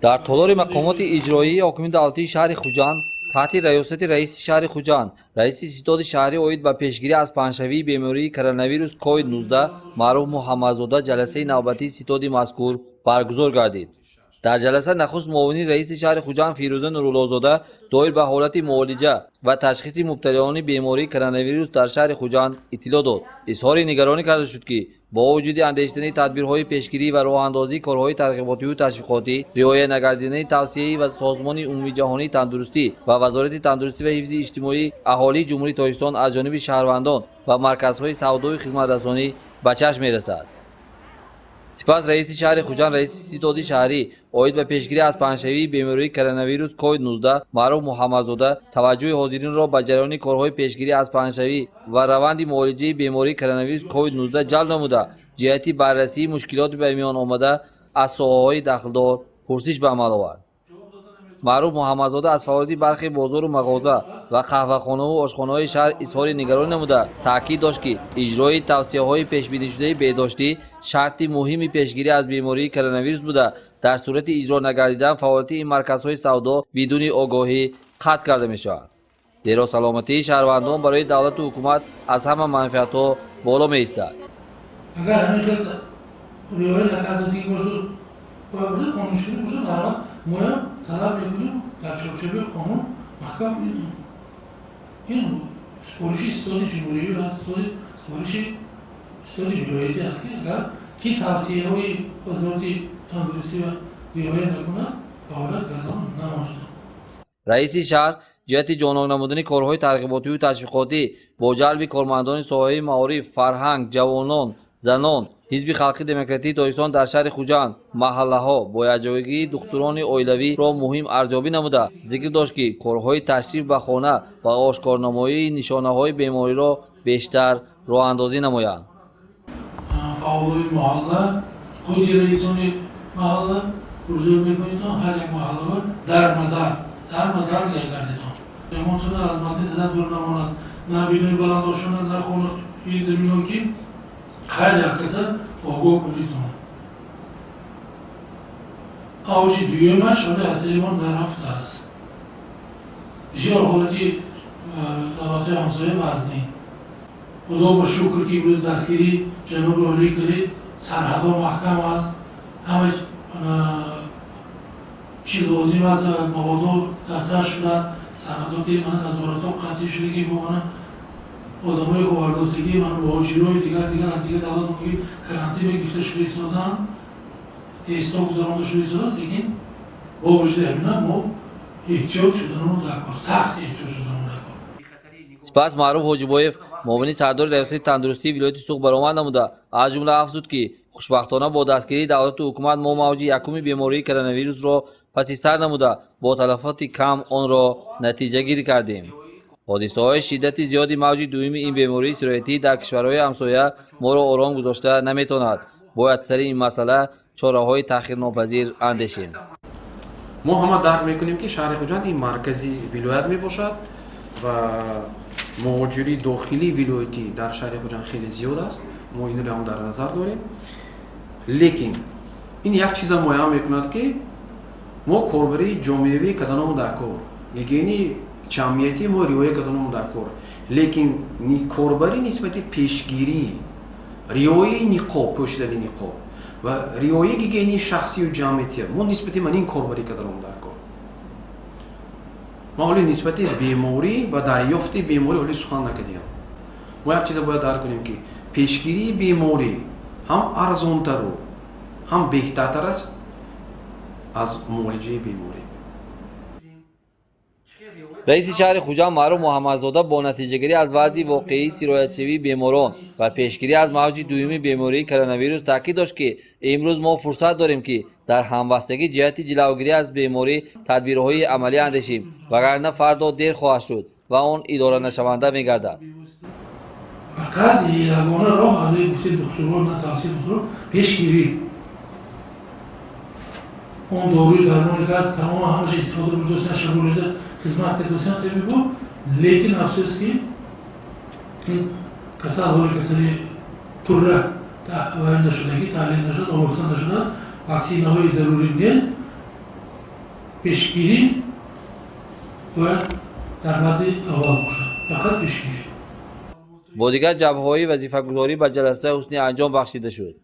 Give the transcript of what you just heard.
дар толори мақомоти иҷроияи ҳокими давлатии шаҳри Хуҷанд таҳти раёсати раиси шаҳри Хуҷанд, раиси ситоди шаҳрӣ оид ба пешгирӣ аз паҳншавии бемории коронавирус COVID-19 маъруф Муҳаммадзода ҷаласаи навбатии ситоди мазкур баргузор гардид. дар ҷаласа нахуст муовини раиси шаҳри Хуҷанд Фирӯза Нуруллозода доир ба ҳолати муолиҷа ва ташхиси мубталиёни бемории коронавирус дар шаҳри Хуҷанд иттилоъ дод. изҳори нигаронӣ карда шуд, ки бо вуҷуди андешидани тадбирҳои пешгирӣ ва роҳандозии корҳои тарғиботию ташвиқотӣ, риоя накардани тавсияи ва Созмони умумиҷаҳонии тандурустӣ ва Вазорати тандурустӣ ва ҳифзи иҷтимоӣ аҳолии ҷумҳурии Тоҷикистон аз ҷониби шаҳрвандон ва марказҳои савдою хизматрасонӣ ба чашм мерасад. сипас раиси шаҳри Хуҷанд, раиси ситоди шаҳрӣ оид ба пешгирӣ аз паҳншавии бемории коронавирус COVID-19 маъруф Муҳаммадзода таваҷҷӯҳи ҳозиринро ба ҷараёни корҳои пешгирӣ аз паҳншавӣ ва раванди муолиҷаи бемории коронавирус COVID-19 ҷалб намуда, ҷиҳати баррасии мушкилоти ба миён омада аз соҳаҳои дахлдор пурсиш ба амал овард. маъруф Муҳаммадзода аз фаъолияти бархи бозору мағоза ва қаҳвахонаву ошхонаҳои шаҳр изҳори нигаронӣ намуда, таъкид дошт, ки иҷрои тавсияҳои пешбинишудаи беҳдоштӣ шарти муҳими пешгирӣ аз бемории коронавирус буда, дар сурати иҷро нагардидан фаъолияти ин марказҳои савдо бидуни огоҳӣ қатъ карда мешавад. зеро саломатии шаҳрвандон барои давлату ҳукумат аз ҳама манфиатҳо боло меистад. Агар ҳамин хел риоя накардагӣ бошад, бояд қонуншинӣ бошад, ҳама мо талаб мекунем дар чорчоби қонун маҳкам кунем. ин супориши истоди ҷумҳурӣ ва супориши истоди вилоятӣ аст, ки агар ки тавсияҳои вазорати тандурустӣ ва риоя накунад, фаъолият кардан намонад. раиси шаҳр ҷиҳати ҷонок намудани корҳои тарғиботию ташвиқотӣ бо ҷалби кормандони соҳаи маориф, фарҳанг, ҷавонон, занон, ҳизби халқии демократии Тоҷикистон дар шаҳри Хуҷанд, маҳаллаҳо бо якҷоягии духтурони оилавиро муҳим арзёбӣ намуда, зикр дошт, ки корҳои ташриф ба хона ва ошкорнамоии нишонаҳои бемориро бештар роҳандозӣ намоянд. фаъолои маҳалла, худи раисони маҳалла ҳузур мекунед, ҳар як маҳалларо дармадар мегардед. ямон шуда аз мадди назар дур намонад, на бинои баландошона, на хонаи заминҳо, ки ҳар як каса огоҳ кунед. авҷи дуюмаш вале асри мо нарафтааст. бисёр ҳолати давлатҳои ҳамсоя вазнӣ. худо ба шукр, ки имрӯз дастгирии ҷаноби олӣ кардид, сарҳадҳо маҳкам аст, ҳама чӣ лозим аст маводҳо дастгирӣ шудааст, сарҳадҳо ки назоратҳо қатъӣ шуда, ки бо одамои овардостагӣ муҳоҷирои дигар аз дигар давлатҳои карантина гирифта шуда истоданд, тестҳо гузаронда шуда истодааст, лекин бо вуҷуди ҳамина мо эҳтиёт шуданамон дар кор, сахт эҳтиёт шуданамон дар кор. сипас маъруф ҳоҷибоев муовини сардори раёсати тандурустии вилояти Суғ баромад намуда, аз ҷумла афзуд, ки хушбахтона бо дастгирии давлату ҳукумат мо мавҷи якуми бемории коронавирусро паси сар намуда, бо талафоти кам онро натиҷагирӣ кардем. ҳодисаҳои шиддати зиёди мавҷи дуюми ин бемории сироятӣ дар кишварҳои ҳамсоя моро ором гузошта наметавонад. бояд сари ин масъала чораҳои таъхирнопазир андешем. мо ҳама дарк мекунем, ки шаҳри Хуҷанд ин маркази вилоят мебошад ва муҳоҷири дохилии вилоятӣ дар шаҳри Хуҷанд хеле зиёд аст. мо инро ҳам дар назар дорем. лекин ин як чиза муайян мекунад, ки мо корбарии ҷомеавӣ каданамон дар кор, гигиении ҷамъиятӣ мо риоя каданамон дар кор, лекин корбарӣ нисбати пешгирӣ, риояи ниқоб, пӯшидани ниқоб ва риояи гигиении шахсию ҷамъиятӣ мо нисбати манин корбарӣ каданамон дар кор. мо ҳоли нисбати беморӣ ва дарёфти беморӣ ҳоли сухан накардем. мо як чиза бояд дарк кунем, ки пешгирии беморӣ ҳам арзонтару ҳам беҳтартар аст аз муолиҷаи беморӣ. раиси шаҳри Хуҷанд маъруф Муҳаммадзода бо натиҷагирӣ аз вазъи воқеии сироятшавии беморон ва пешгирӣ аз мавҷи дуюми бемории коронавирус таъкид дошт, ки имрӯз мо фурсат дорем, ки дар ҳамбастагӣ ҷиҳати ҷилавгирӣ аз беморӣ тадбирҳои амалӣ андешем, вагарна фардо дер хоҳад шуд ва он иdoранашаванда мегардад. фақат ягона роҳ аз гуфти духтурон тавсия духтурон пешгирӣ. он доруи дармоне ки аст тамом ҳамаша истифода бурдосиан шаборӯза хизмат кардосиан хеле бо, лекин афсӯс, ки ин касал ҳоли касали пурра вай нашудагӣ таълим нашуд, омӯхта нашудааст ваксинаҳои зарурӣ нест, пешгирӣ бояд дар мадди аввал бошад. Фақат пешгирӣ. бо дигар ҷабҳаҳои вазифагузорӣ ба ҷаласаи ҳусни анҷом бахшида шуд.